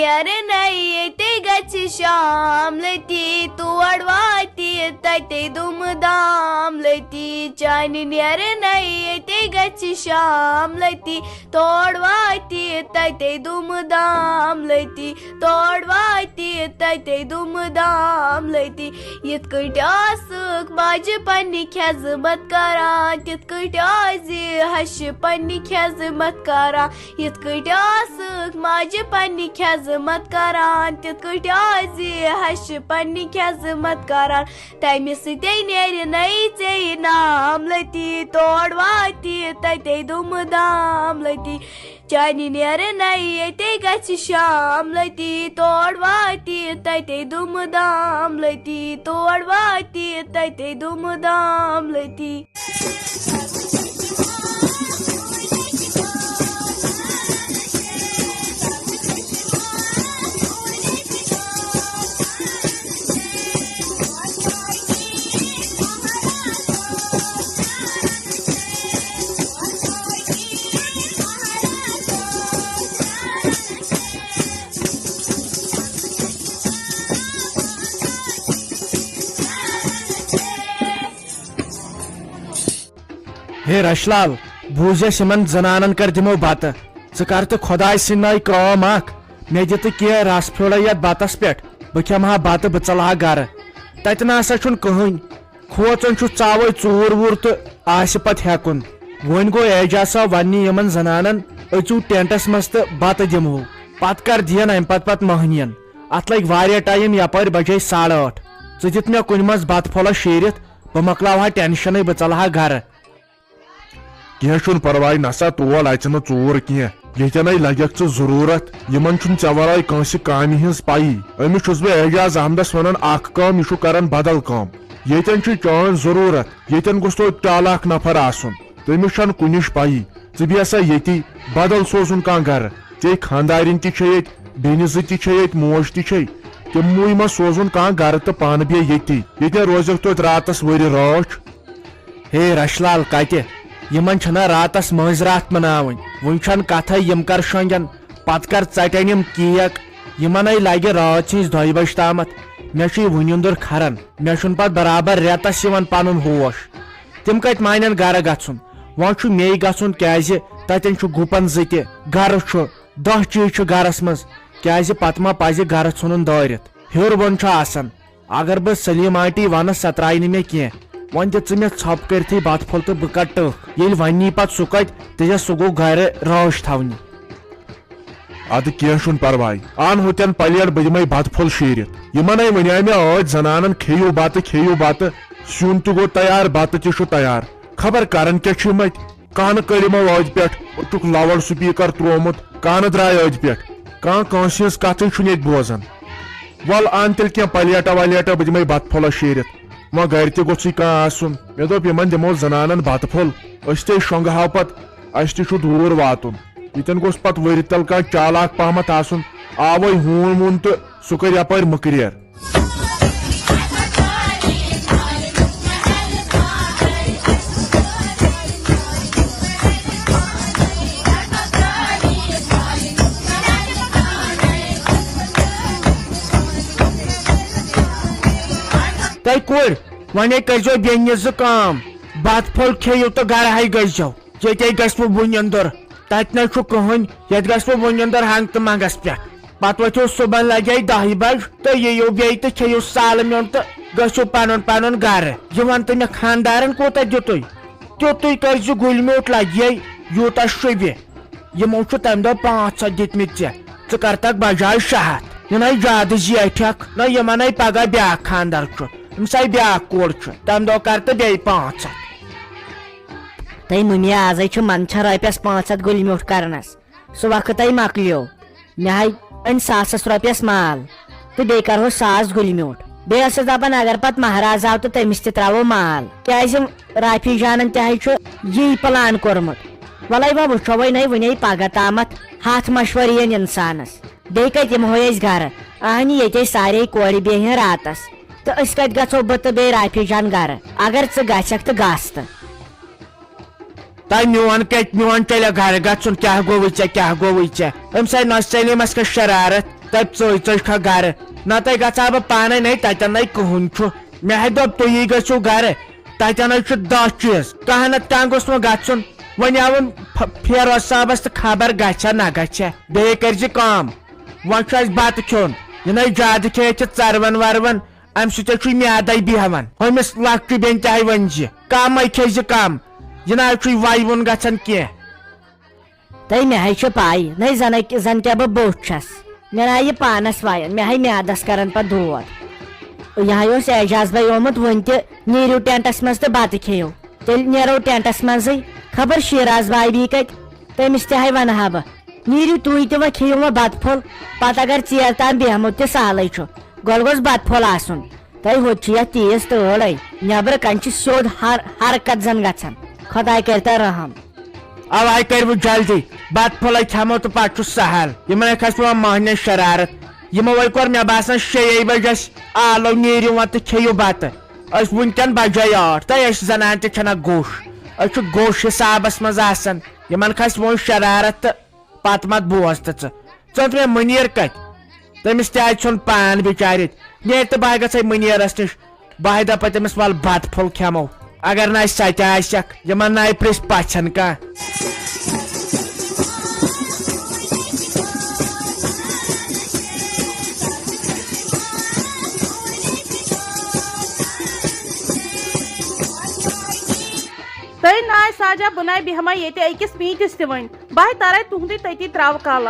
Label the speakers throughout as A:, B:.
A: نیرٕ نَے ییٚتہِ گژھِ شاملٔتی تور واتہِ تَتہِ دُمہٕ داملٔتی چانہِ نیرٕ نَے ییٚتہِ گژھِ شاملٔتی تور واتہِ تَتہِ دُمہٕ داملٔتی تور واتہِ تَتہِ دُمہٕ داملٔتی یِتھ کٔٹھۍ آسٕکھ ماجہِ پننہِ خٮ۪زمت کران تِتھ کٔٹھۍ آزِ ہشہِ پننہِ خٮ۪زمت کران یِتھ کٔٹھۍ آسٕکھ ماجہِ پننہِ خٮ۪زمت کران تِتھ کٔٹھۍ آزِ ہشہِ پننہِ خٮ۪زمت کران تمہِ سۭتے نیرِ نَے ژےٚ ناملٔتی تور واتہِ تَتہِ دُمہٕ داملٔتی چانہِ نیرٕ نَے ییٚتہِ گژھِ شاملٔتی تور واتہِ تَتہِ دُمہٕ داملٔتی تور واتہِ تَتہِ دُمہٕ داملٔتی
B: ہے رشلال بوٗزیس یِمن زنانن کر دِمو بتہٕ ژٕ کر تہٕ خۄداے سٕنٛدۍ ناوِ کٲم اکھ مےٚ دِ تہٕ کینٛہہ رس پھیوڑا یتھ بتس پٮ۪ٹھ بہٕ کھٮ۪مہٕ ہا بتہٕ بہٕ ژلہٕ ہا گرٕ تتہِ نسا چھُنہٕ کٕہٕنۍ کھوژان چھُ ژاوے ژوٗر ووٗر تہٕ آسہِ پتہٕ ہٮ۪کُن وۄنۍ گوٚو اعجاز صٲب وننہِ یِمن زنانن أژِو ٹینٹس منٛز تہٕ بتہٕ دِمہو پتہٕ کر دِین امہِ پتہٕ مٔہنِین اتھ لگہِ واریاہ ٹایم یپٲرۍ بجے 8:30 ژٕ دِتھ مےٚ کُنہِ منٛز بتہٕ پھوٚلہ شیٖرِتھ بہٕ مۄکلاو ہا ٹینشنٕے بہٕ ژلہٕ ہا گرٕ
C: کینٛہہ چھُنہٕ پرواے نسا تول اژِ نہٕ ژوٗر کینٛہہ ییٚتٮ۪نٕے لگٮ۪کھ ژٕ ضروٗرت یِمن چھُنہٕ ژےٚ ورٲے کٲنٛسہِ کامہِ ہٕنٛز پیی أمِس چھُس بہٕ اعجاز احمدس ونان اکھ کٲم یہِ چھُ کران بدل کٲم ییٚتٮ۪ن چھِ چٲنۍ ضروٗرت ییٚتٮ۪ن گوٚژھ توتہِ چالاک نفر آسُن تٔمِس چھنہٕ کُنِچ پیی ژٕ بیٚہہ سا ییٚتی بدل سوزُن کانٛہہ گرٕ ژےٚ خانٛدارِنۍ تہِ چھے ییٚتہِ بیٚنہِ زٕ تہِ چھے ییٚتہِ موج تہِ چھے تِموٕے منٛز سوزُن کانٛہہ گرٕ تہٕ پانہٕ بیٚہہ ییٚتی ییٚتٮ۪ن روزٮ۪کھ توتہِ راتس ؤرِ رٲچھ
B: ہے رشلال کتہِ یِمن چھنا راتس مٲنٛزِ راتھ مناوٕنۍ وُنہِ چھنہٕ کتھے یِم کر شۄنٛگن پتہٕ کر ژٹن یِم کیک یِمنے لگہِ رٲژ ہٕنٛزِ 2 بجہِ تامتھ مےٚ چھُ یہِ وُنِنٛدُر کھران مےٚ چھُنہٕ پتہٕ برابر رٮ۪تس یِوان پنُن ہوش تِم کتہِ مانن گرٕ گژھُن وۄنۍ چھُ مے گژھُن کیازِ تتٮ۪ن چھُ گُپن 2 تہِ گرٕ چھُ 10 چیٖز چھُ گرس منٛز کیازِ پتہٕ ما پزِ گرٕ ژھُنُن دٲرِتھ ہیوٚر بۄن چھُ آسان اگر بہٕ سلیٖم آنٹی ونس سۄ ترٛایہِ نہٕ مےٚ کینٛہہ وۄنۍ دِ ژٕ مےٚ ژھۄپ کٔرتھٕے بتہٕ پھوٚل تہٕ بہٕ کڑٕ ٹٔکھ ییٚلہِ وۄنۍ نی پتہٕ سُہ کتہِ دٔپٮ۪س سُہ گوٚو گرِ رٲچھ تھاونہِ
C: ادٕ کینٛہہ چھُنہٕ پرواے ان ہُتٮ۪ن پلیٹ بہٕ دِمے بتہٕ پھوٚل شیٖرِتھ یِمنے ونے مےٚ ٲدۍ زنانن کھیٚیِو بتہٕ سیُن تہِ گوٚو تیار بتہٕ تہِ چھُ تیار خبر کران کیٛاہ چھِ یِم اتہِ کانہہ کٔرۍ یِمو ٲدۍ پٮ۪ٹھ چھُکھ لاوُڈ سپیٖکر تروومُت کانہہ درٛاے ٲدۍ پٮ۪ٹھ کانہہ کٲنٛسہِ ہٕنٛز کتھٕے چھُنہٕ ییٚتہِ بوزان ول ان تیٚلہِ کینٛہہ پلیٹا ولیٹا بہٕ دِمے بتہٕ پھوٚلہ شیٖرِتھ وۄنۍ گرِ تہِ گوٚژھُے کانٛہہ آسُن مےٚ دوٚپ یِمن دِمو زنانن بتہٕ پھوٚل أسۍ تے شۄنٛگہٕ ہاو پتہٕ اسہِ تہِ چھُ دوٗر واتُن ییٚتٮ۪ن گوٚژھ پتہٕ ؤرِ تل کانٛہہ چالاک پہمتھ آسُن آوے ہوٗن ووٗن تہٕ سُہ کٔرۍ یپٲرۍ مٔکریر
B: تۄہہِ کُر وۄنۍ کٔرزیٚو بیٚنہِ 2 کٲم بتہٕ پھوٚل کھیٚیِو تہٕ گرٕ گٔژھۍزیٚو ییٚتے گژھِ وۄنۍ وُنِنٛدُر تتہِ نَے چھُ کٕہٕنۍ ییٚتہِ گژھِ وۄنۍ وُنِنٛدُر ہنٛگتہٕ منٛگس پٮ۪ٹھ پتہٕ ؤتھِو صُبحن لگے 10 بجہِ تہٕ یِیِو بیٚیہِ تہٕ کھیٚیِو سالہٕ میوٚن تہٕ گٔژھِو پنُن پنُن گرٕ یہِ ون تہٕ مےٚ خانٛدارن کوٗتاہ دِتُے تیُتُے کٔرزِ گُلۍ میوٗٹھ لگے یوٗتاہ شوٗبہِ یِمو چھُ تمہِ دۄہ 500 دِتمٕتۍ ژےٚ ژٕ کرتکھ بجاے 600 یہِ نَے زیادٕ زیٹھکھ نہ یِمنے پگہہ بیاکھ خانٛدر چھُ أمِس آیہِ بیاکھ کوٗر چھُ تمہِ دۄہ کر تہٕ بیٚیہِ 500
D: تۄہہِ مٔمی آزے چھُ منٛدچھان رۄپیس 500 گُلۍ میوٗٹھ کرنس سُہ وقتٕے مۄکلیو مےٚ ہاے أنۍ 100 رۄپیس مال تہٕ بیٚیہِ کرہو 100 گُلۍ میوٗٹھ بیٚیہِ ٲسٕس دپان اگر پتہٕ مہراز آو تہٕ تٔمِس تہِ تراوو مال کیازِ رافی جانن تہِ ہاے چھُ یی پلان کوٚرمُت وَلے وۄنۍ وٕچھو وۄنۍ پگہہ تامتھ 100 مشورٕ یِن انسانس بیٚیہِ کتہِ یِمہو أسۍ گرٕ اہنہِ ییٚتے سارے کورِ بیٚہن راتس تہٕ أسۍ کتہِ گژھو بہٕ تہٕ بیٚیہِ رافی جان گرٕ اگر ژٕ گژھکھ تہٕ گژھ تہٕ
B: تۄہہِ میون کتہِ میون تیٚلہِ گرٕ گژھُن کیٛاہ گوٚوُے ژےٚ أمِس آیہِ نۄس سلیٖمس کٔر شرارت ٹھا گھر نتہ گھا بہ پانے نہیں تتن کہن مے دپ تھی گھو گھر تتن 10 چیز کہ نت کھانا گوس گھن ون آون فیروز صاحبس تو خبر گھا نہ گھا بیٚیہِ کٔرزِ کٲم وۄنۍ چھُ اَسہِ بتہٕ کھیوٚن یہِ نَے زیادٕ کھیٚیہِ ژروَن ورون امہِ سۭتۍ چھُ میادے بیہوان ہُمِس لۄکٹہِ بیٚنہِ تہِ ونزِ کمے کھیٚزِ کم یہِ نہ چھُے ویوُن گژھان کینٛہہ
D: تۄہہِ مےٚ پاے نَے زن کیٛاہ بہٕ بوٚڑ چھس مےٚ نہ یہِ پانس وایان مےٚ میادس کران پتہٕ دود یہ اوس اعجاز بھائی آمُت وُنہِ تہِ نیٖرِو ٹینٹس منٛز تہٕ بتہٕ کھیٚیِو تیٚلہِ نیرو ٹینٹس منٛزٕے خبر شیراز بھایی کتہِ تٔمِس تہِ ونہٕ ہا بہٕ نیٖرِو تُہۍ تہِ وۄنۍ کھیٚیِو وۄنۍ بتہٕ پھوٚل پتہٕ اگر ژیر تام بیہمو تہِ سہلٕے چھُ گۄڈٕ گوٚژھ بتہٕ پھوٚل آسُن تۄہہِ ہوٚت چھِ یتھ تیز تۭرے نیبرٕ کنہِ چھِ سیوٚد حرکت زن گژھان خۄداے کرتن رحم
B: اوے کرو جلدی بتہٕ پھوٚلے کھٮ۪مو تہٕ پتہٕ چھُ سہل یِمن کھسہِ پیوان مہنِس شرارت یِمو وۄنۍ کوٚر مےٚ باسان 6 بجہِ أسۍ آلو نیٖرِو وۄنۍ تہٕ کھیٚیِو بتہٕ أسۍ وٕنکٮ۪ن بجے 8 تہٕ أسۍ زنان تہِ کھٮ۪نان گوٚش أسۍ چھِ گوٚش حسابس منٛز آسان یِمن کھسہِ وۄنۍ شرارت تہٕ پتہٕ مت بوز تہٕ ژٕ مےٚ مُنیٖر کتہِ تٔمِس تہِ ژھُن پان بِچارِتھ نیرِ تہٕ بہٕ گژھے مُنیٖرس نِش بہٕ دپے تٔمِس ول بتہٕ پھوٚل کھٮ۪مو اگر نہٕ اَسہِ سۄ تہِ آسٮ۪کھ یِمن نہٕ پرٛژھِ پژھٮ۪ن کانٛہہ
E: تُہۍ ناے ساجا بہٕ ناے بیہمے ییٚتہِ أکِس میٖنتِس تہِ وۄنۍ بہٕ ترے تُہُنٛدُے تٔتی تراوٕ کالہ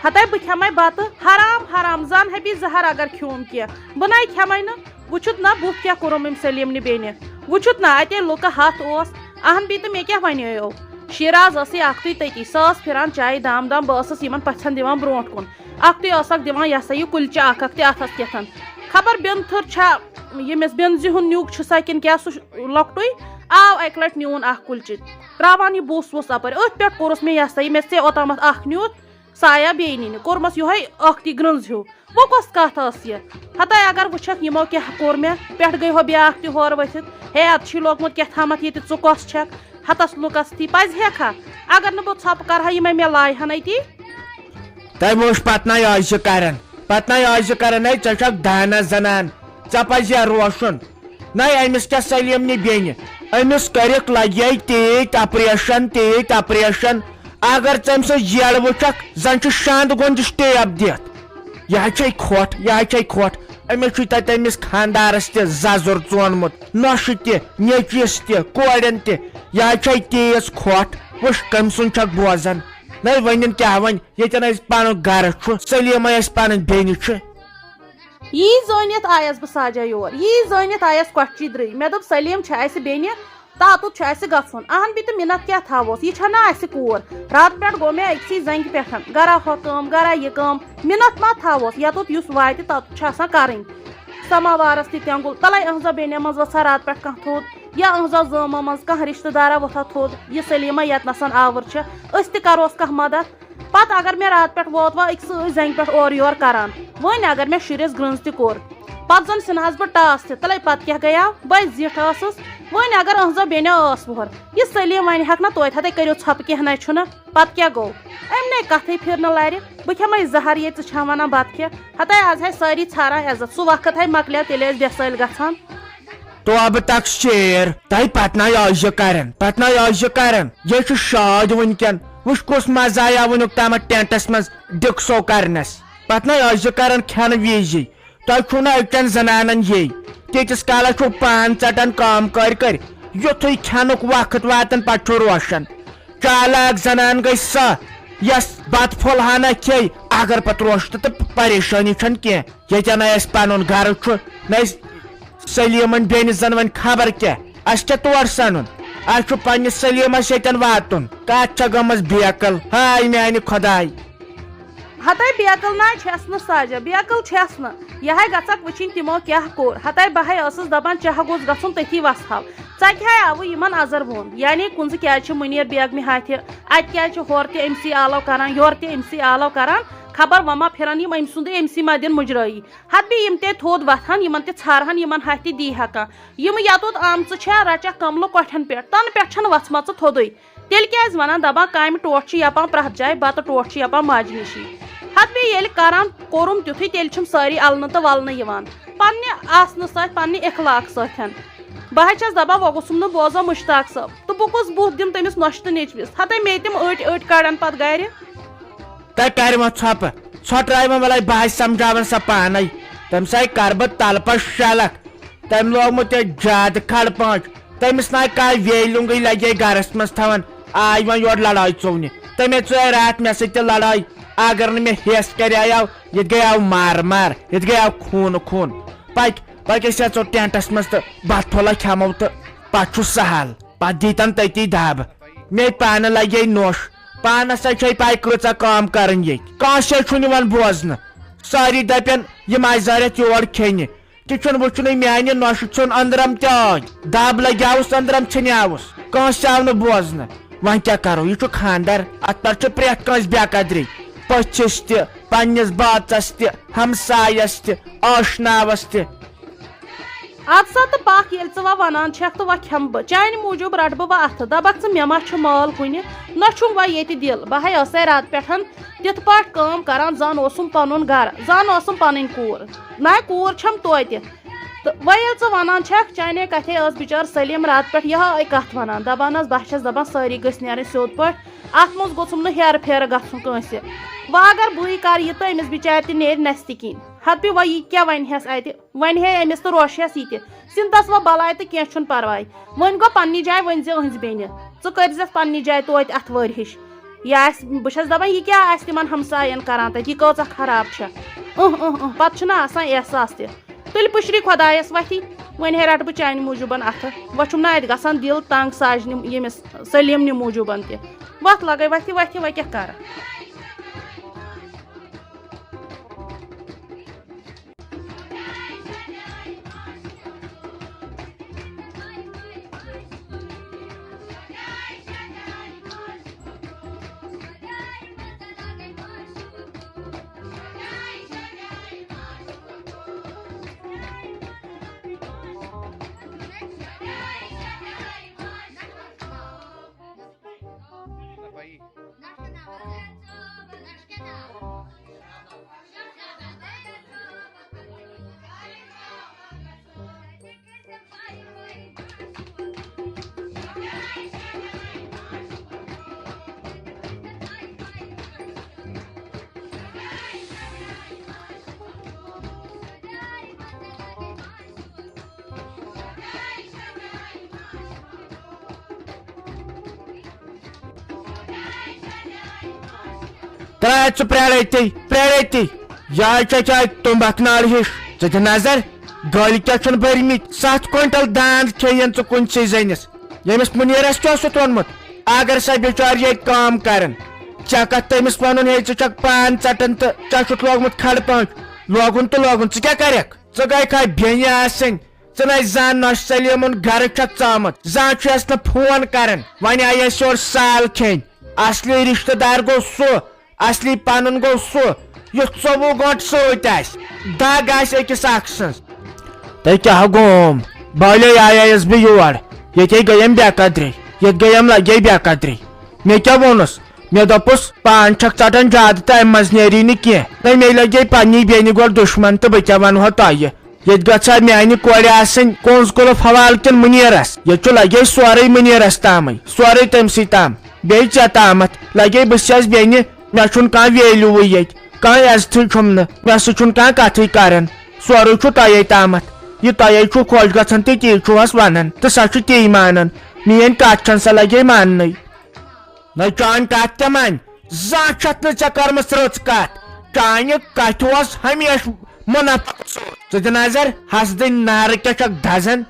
E: ہتاے بہٕ کھٮ۪مے بتہٕ حرام حرام زن ہیٚبی زہر اگر کھیوٚم کینٛہہ بہٕ ناے کھٮ۪مے نہٕ وٕچھُتھ نہ بُتھ کیٛاہ کوٚرُم أمۍ سلیٖمنہِ بیٚنہِ وٕچھُتھ نہ اتے لُکہٕ ہتھ اوس اہن بی تہٕ مےٚ کیٛاہ ونیو شیراز ٲسٕے اکھتُے تٔتی سۄ ٲس پھران چایہِ دام دام بہٕ ٲسٕس یِمن پژھٮ۪ن دِوان برونٛٹھ کُن اکھتُے ٲسکھ دِوان یہِ ہسا یہِ کُلچہِ اکھ تہِ اتھس کیتھن خبر بینتھٕر چھا ییٚمِس بینزِ ہُنٛد نیُک چھُ سا کِنہٕ کیٛاہ سُہ لۄکٹُے آو اکہِ لٹہِ نیوٗن اکھ کُلچہِ تراوان یہِ بوٗس ووٗس اپٲرۍ أتھۍ پٮ۪ٹھ کوٚرُس مےٚ یہِ ہسا یہِ مےٚ ژےٚ اوتامتھ اکھ نیوٗت سُہ آیا بیٚیہِ نِنہِ کوٚرمس یِہوے ٲکھتی گرٕنز ہیوٗ وۄنۍ کۄس کتھ ٲس یہِ ہتاے اگر وٕچھکھ یِمو کیٛاہ کوٚر مےٚ پٮ۪ٹھٕ گٔے ہو بیاکھ تہِ ہورٕ ؤتھِتھ ہے اتھ چھُے لوگمُت کیٛاہ تھامتھ ییٚتہِ ژٕ کۄس چھکھ ہتس لُکس تھی پزِ ہیکھا اگر نہٕ بہٕ ژھۄپہٕ کرہا یِمے مےٚ لایہِ ہن أتی
B: تۄہہِ وٕچھ پتہٕ آز کران پتہٕ آز کران ہے ژےٚ چھکھ دانس زنان ژےٚ پزِ روشُن نہ أمِس کیٛاہ سلیٖمنہِ بیٚنہِ أمِس کٔرِکھ لگے تیٖتۍ اپریشن اگر ژٕ أمۍ سٕنٛز جیل وٕچھکھ زن چھُ شانٛد گوٚنٛدِس ٹیپ دِتھ یہِ چھے کھۄٹھ أمِس چھُے تتہِ أمِس خانٛدارس تہِ ززُر ژونمُت نۄشہِ تہِ نیٚچوِس تہِ کورٮ۪ن تہِ یہِ چھے تیز کھۄٹھ وٕچھ کٔمۍ سُنٛد چھکھ بوزان نہ ؤنِن کیٛاہ وۄنۍ ییٚتٮ۪ن اَسہِ پنُن گرٕ چھُ سلیٖمے اَسہِ پنٕنۍ بیٚنہِ چھِ
E: یی زٲنِتھ آیس بہٕ ساجا یور یی زٲنِتھ آیس کۄٹھچی درٕے مےٚ دوٚپ سلیٖم چھِ اَسہِ بیٚنہِ تاتُت چھُ اَسہِ گژھُن اہن بی تہٕ مِنت کیٛاہ تھاووس یہِ چھےٚ نہ اَسہِ کوٗر راتہٕ پٮ۪ٹھ گوٚو مےٚ أکسٕے زنٛگہِ پٮ۪ٹھ گرا ہۄ کٲم گرا یہِ کٲم مِنت ما تھاووس یوٚتُت یُس واتہِ تتُت چھِ آسان کرٕنۍ سماوارس تہِ تٮ۪نٛگُل تلے أہنٛزا بیٚنہِ منٛز ؤژھا راتہٕ پٮ۪ٹھ کانٛہہ تھوٚد یا أہنٛزا زٲمو منٛز کانٛہہ رشتہٕ دارا وۄتھا تھوٚد یہِ سلیٖما ییٚتنس آوُر چھِ أسۍ تہِ کروس کانٛہہ مدد پتہٕ اگر مےٚ راتہٕ پٮ۪ٹھ ووت وۄنۍ أکسٕے زنٛگہِ پٮ۪ٹھ اورٕ یورٕ کران وۄنۍ اگر مےٚ شُرِس گرٕنز تہِ کوٚر پتہٕ زن ژھٕنہس بہٕ ٹاس تہِ تلے پتہٕ کیٛاہ گٔیاو بہٕ زِٹھ ٲسٕس وۄنۍ اگر أہنٛزا بیٚنیو ٲس وُہر یہِ سلیٖم وۄنۍ ہٮ۪کھ نہ توتہِ ہتے کٔرِو ژھۄپہٕ کینٛہہ نَے چھُنہٕ پتہٕ کیٛاہ گوٚو أمۍ نَے کتھٕے پھِرنہٕ لرِ بہٕ کھٮ۪مے زہر ییٚتہِ ژٕ چھَم ونان بتہٕ کھےٚ ہتاے آز ہے سٲری ژھاران عزت سُہ وقت ہے مۄکلیو تیٚلہِ ٲسۍ بےسٲلۍ گژھان
B: توبہٕ تک شیر تۄہہِ پتہٕ آز کران یہِ چھُ شاد وٕنکٮ۪ن وٕچھ کُس مزٕ آیا وُنیُک تامتھ ٹینٹس منٛز ڈِکسو کرنس پتہٕ آز کران کھٮ۪نہٕ وِزی تۄہہِ چھُو نہٕ أکٮ۪ن زنانن یی تیٖتِس کالس چھُو پان ژٹان کٲم کٔرۍ یُتھُے کھٮ۪نُک وقت واتان پتہٕ چھُ روشن چالاک زنان گٔے سۄ یۄس بتہٕ پھوٚل ہنا کھیٚیہِ اگر پتہٕ روشتہٕ تہٕ پریشٲنی چھنہٕ کینٛہہ ییٚتٮ۪ن اَسہِ پنُن گرٕ چھُ نہ اَسہِ سلیٖمن بیٚنہِ زن وۄنۍ خبر کیٛاہ اَسہِ چھا تور سنُن اَسہِ چھُ پننِس سلیٖمس ییٚتٮ۪ن واتُن کتھ چھےٚ گٔمٕژ بیکل ہاے میانہِ خۄداے
E: ہتاے بیکل ناے چھس نہٕ ساجا بیکل چھس نہٕ یہے گژھکھ وٕچھِنۍ تِمو کیٛاہ کوٚر ہتاے بہے ٲسٕس دپان چاہ گوٚژھ گژھُن تٔتھی وسہو ژٕ کیٛاہ آوٕ یِمن ازر ووٚن یعنی کُنزٕ کیٛازِ چھِ مُنیٖر بیگمہِ ہاتھِ اتہِ کیٛازِ چھِ ہورٕ تہِ أمسٕے آلو کران یورٕ تہِ أمسٕے آلو کران خبر وۄنۍ ما پھِرن یِم أمۍ سُنٛدٕے أمسٕے ما دِن مُجرٲیی ہتہٕ بیٚیہِ یِم تے تھوٚد وتھن یِمن تہِ ژھارہن یِمن ہاتھِ تہِ دی ہا یِم یوٚتُت آمژٕ چھےٚ رچکھ کملہٕ کۄٹھٮ۪ن پٮ۪ٹھ تنہٕ پٮ۪ٹھ چھنہٕ وژھمژٕ تھوٚدُے تیٚلہِ کیٛازِ ونان دپان کامہِ ٹوٹھ چھِ یپان پرٛٮ۪تھ جایہِ بتہٕ ٹوٹھ چھِ یپان ماجہِ نِشی ہتھ بیٚیہِ ییٚلہِ کران کوٚرُم تیُتھُے تیٚلہِ چھُم سٲری النہٕ تہٕ ولنہٕ یِوان پننہِ آسنہٕ سۭتۍ پننہِ اخلاق سۭتۍ بہٕ حظ چھس دپان وۄنۍ گوٚژھُم نہٕ بوزان مُشتاق صٲب تہٕ بہٕ کُس بُتھ دِمہٕ تٔمِس نۄشہِ تہٕ نیٚچوِس ہتے مے تِم أڑۍ أڑۍ کڑان پتہٕ گرِ
B: تہ کر ژھۄپہٕ ژھۄٹرٲے وَلے بہٕ حظ سمجھاون سۄ پانے تمہِ سۭتۍ کر بہٕ تلپس شلکھ تٔمۍ لوگمُت ییٚتہِ زیادٕ کھڑ پانٛچ تٔمِس ناے کانٛہہ ویلُنگٕے لگے گرس منٛز تھاوان آے وۄنۍ یورٕ لڑٲے ژوٚونہِ تٔمۍ ژوٚے راتھ مےٚ سۭتۍ تہِ لڑٲے اگر نہٕ مےٚ ہٮ۪س کریاو ییٚتہِ گٔیاو مار مار ییٚتہِ گٔیاو خوٗن خوٗن پکہِ أسۍ اژو ٹینٹس منٛز تہٕ بتہٕ پھوٚلہ کھٮ۪مو تہٕ پتہٕ چھُ سہل پتہٕ دیٖتن تٔتی دب مےٚ پانہٕ لگے نوٚش پانس چھے پاے کۭژاہ کٲم کرٕنۍ ییٚتہِ کٲنٛسہِ چھُنہٕ یِوان بوزنہٕ سٲری دپن یِم آیہِ زٲرِتھ یور کھیٚنہِ تہِ چھُنہٕ وٕچھنُے میانہِ نوٚشہِ ژھُن أنٛدرم تہِ ٲدۍ دب لگیاوُس أنٛدرم ژھٕنیاوُس کٲنٛسہِ آو نہٕ بوزنہٕ وۄنۍ کیٛاہ کرو یہِ چھُ خانٛدر اتھ پٮ۪ٹھ چھُ پرٛٮ۪تھ کٲنٛسہِ بے قدری پٔژھِس تہِ پننِس بٲژس تہِ ہمسایس تہِ ٲشناوس تہِ
E: اد سا تہٕ پکھ ییٚلہِ ژٕ وۄنۍ ونان چھکھ تہٕ وۄنۍ کھٮ۪مہٕ بہٕ چانہِ موٗجوٗب رٹہٕ بہٕ وۄنۍ اتھٕ دپکھ ژٕ مےٚ ما چھُ مال کُنہِ نہ چھُم وۄنۍ ییٚتہِ دِل بہٕ ہے ٲسے راتہٕ پٮ۪ٹھ تِتھ پٲٹھۍ کٲم کران زن اوسُم پنُن گرٕ زن ٲسٕم پنٕنۍ کوٗر نہ کوٗر چھم توتہِ تہٕ وۄنۍ ییٚلہِ ژٕ ونان چھکھ چانے کتھے ٲس بِچٲر سلیٖم راتہٕ پٮ۪ٹھ یِہے کتھ ونان دپان ٲس بہٕ چھس دپان سٲری گٔژھۍ نیرٕنۍ سیوٚد پٲٹھۍ اتھ منٛز گوٚژھُم نہٕ ہیرٕ پھیرٕ گژھُن کٲنٛسہِ وۄنۍ اگر بٕے کرٕ یہِ تہٕ أمِس بِچارِ تہِ نیرِ نستہِ کِنۍ ہتہٕ وۄنۍ یہِ کیٛاہ ونہس اتہِ وۄنۍ ہے أمِس تہٕ روشہس یہِ تہِ سِنتس وۄنۍ بلاے تہٕ کینٛہہ چھُنہٕ پرواے وۄنۍ گوٚو پننہِ جایہِ ؤنۍ زِ أہنٛزِ بیٚنہِ ژٕ کٔرزٮ۪س پننہِ جایہِ توتہِ اتھوٲرۍ ہِش یہِ آسہِ بہٕ چھس دپان یہِ کیٛاہ آسہِ تِمن ہمساین کران تتہِ یہِ کۭژاہ خراب چھےٚ پتہٕ چھُنہ آسان احساس تہِ تُلہِ پُشری خۄدایس وتھی وۄنۍ ہے رٹہٕ بہٕ چانہِ موٗجوٗبن اتھٕ وۄنۍ چھُم نہ اتہِ گژھان دِل تنگ ساجنہِ ییٚمِس سلیٖمنہِ موٗجوٗبن تہِ وتھ لگے وتھِ وۄنۍ کیٛاہ کرٕ
B: ترٛایتھ ژٕ پرٛاریتی یہِ چاے تُمبکھ نالہٕ ہِش ژٕ دِ نظر گٔلۍ کیٛاہ چھُنہٕ بٔرمٕتۍ 7 کوینٹل داند کھیٚیِن ژٕ کُنسٕے زٔنِس ییٚمِس مُنیٖرس چھُ اوسُتھ ووٚنمُت اگر سۄ بِچٲر ییٚتہِ کٲم کرن ژےٚ کتھ تٔمِس ونُن ہے ژٕ چھکھ پان ژٹان تہٕ ژےٚ چھُتھ لوگمُت کھڑ پٲنٛچ لوگُن تہٕ لوگُن ژٕ کیٛاہ کرکھ ژٕ گٔے کھا بیٚنہِ آسٕنۍ ژٕ نَے زان نۄشہِ سلیٖمُن گرٕ چھکھ ژامُت زان چھُ نہٕ فون کران وۄنۍ آیہِ اَسہِ یورٕ سال کھیٚنۍ اصلی رشتہٕ دار گوٚو سُہ اصلی پنُن گوٚو سُہ یُس 24 گٲنٛٹہٕ سۭتۍ آسہِ دگ آسہِ أکِس اکھ سٕنٛز تۄہہِ کیٛاہ گوٚوم بالے آیس بہٕ یور ییٚتے گٔیم بے قدری ییٚتہِ گٔیم لگے بے قدری مےٚ کیٛاہ ووٚنُس مےٚ دوٚپُس پان چھکھ ژٹان زیادٕ تہٕ امہِ منٛز نیری نہٕ کینٛہہ تہٕ مےٚ لگے پننی بیٚنہِ گۄڈٕ دُشمن تہٕ بہٕ کیٛاہ ونہو تۄہہِ ییٚتہِ گژھِ ہا میانہِ کورِ آسٕنۍ کونٛز قُلف حوالہٕ کِنہٕ مُنیٖرس ییٚتہِ چھُ لگے سورُے مُنیٖرس تامٕے سورُے تٔمسٕے تام بیٚیہِ ژےٚ تامتھ لگے بہٕ چھس بیٚنہِ مےٚ چھُنہٕ کانٛہہ ویلیوٗوٕے ییٚتہِ کانٛہہ عزتھٕے چھُم نہٕ مےٚ سۭتۍ چھُنہٕ کانٛہہ کتھٕے کران سورُے چھُ تۄہے تامتھ یہِ تۄہے چھُو خۄش گژھان تہٕ تی چھُوس ونان تہٕ سۄ چھِ تی مانان میٲنۍ کتھ چھنہٕ سۄ لگے ماننٕے نہ چٲنۍ کتھ تہِ مان زانٛہہ چھتھ نہٕ ژےٚ کٔرمٕژ رٕژ کتھ چانہِ کتھِ اوس ہمیشہٕ مُنافع ژٕ دِ نظر حسدٕنۍ نارٕ کیٛاہ چھکھ دزان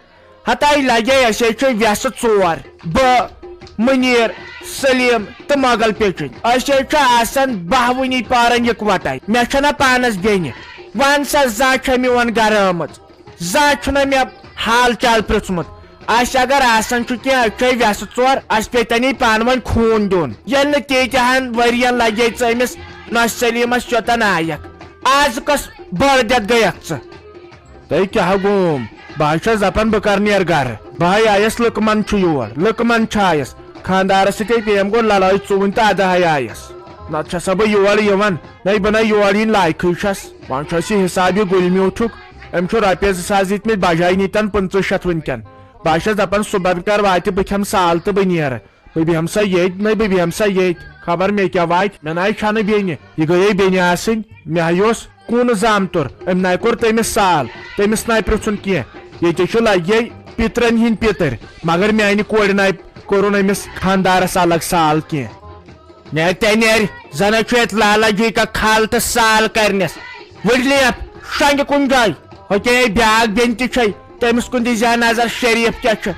B: ہتاے لگے أسے چھِ ویسہٕ 4 بہٕ مُنیٖر سلیٖم تہٕ مۄغل پیچِنۍ أسے چھِ آسان 12 وُنی پارن یِکوٹے مےٚ چھنہ پانس بیٚنہِ ون سا زانٛہہ چھےٚ میون گرٕ آمٕژ زانٛہہ چھُنہ مےٚ حال چال پرٛژھمُت اَسہِ اگر آسان چھُ کینٛہہ أسۍ چھِ ویسہٕ 4 اَسہِ پیٚتنٕے پانہٕ ؤنۍ خوٗن دیُن ییٚلہِ نہٕ تیٖتہن ؤرین لگے ژٕ أمِس نۄشہِ سلیٖمس یوٚتن آیکھ آز کۄس بٔڑ دٮ۪د گٔیکھ ژٕ
C: تۄہہِ کیٛاہ گوٚوم بہٕ حظ چھس دپان بہٕ کر نیرٕ گرٕ
B: بہٕ ہے آیس لُکہٕ من چھُ یور لُکہٕ من چھُ آیس خانٛدارس سۭتۍ پیم گوٚو لڑٲے ژوٗنۍ تہٕ ادٕ ہے آیس نت چھسا بہ یور یوان نئی بہ نئی یور ین لائقٕے چھس وۄنۍ چھُ اَسہِ حساب یہِ گُلۍ میوٗٹھُک أمۍ چھُ رۄپیس 2000 دِتمٕتۍ بجاے نیٖتن 2500 وٕنکٮ۪ن بہٕ چھس دپان صُبحن کر واتہِ بہٕ کھٮ۪مہٕ سال تہٕ بہٕ نیرٕ بہٕ بیٚہمہٕ سا ییٚتۍ نَے بہٕ بیٚہمہٕ سا ییٚتۍ خبر مےٚ کیٛاہ واتہِ مےٚ نَے چھنہٕ بیٚنہِ یہِ گٔیے بیٚنہِ آسٕنۍ مےٚ ہَے اوس کوٗنہٕ زامتُر أمۍ نَے کوٚر تٔمِس سال تٔمِس نَے پرٛژھُن کینٛہہ ییٚتہِ چھُ لگے پِترن ہِنٛدۍ پِتٕر مگر میانہِ کورِ نَے کوٚرُن أمِس خاندارس الگ سال کینٛہہ نیرِ تے نیرِ زن چھُ ییٚتہِ لالا جی کا کھال تہٕ سال کرنس وٕڈلیپ شنگہِ کُنہِ جایہِ ہوکے بیاکھ بیٚنہِ تہِ چھے تٔمِس کُن دی زِ نظر شریف کیٛاہ چھُ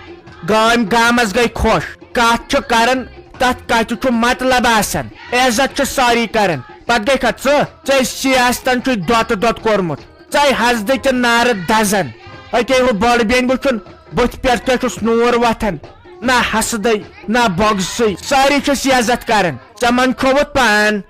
B: گٲمۍ گامس گٔے خۄش کتھ چھُ کران تتھ کتھِ چھُ مطلب آسان عزت چھِ ساری کران پتہٕ گٔے کھا ژٕ سیاستن چھُ دۄتہٕ دۄت کوٚرمُت ژے حسدٕ تہِ نارٕ دزان ہوکے ہُہ بٔڑ بیٚنہِ وٕچھُن بٕتھِ پٮ۪ٹھ کیٛاہ چھُس نوٗر وتھان نہ حسدٕے نہ بۄگسٕے سٲری چھِس عزت کران ژےٚ من کھووُت پان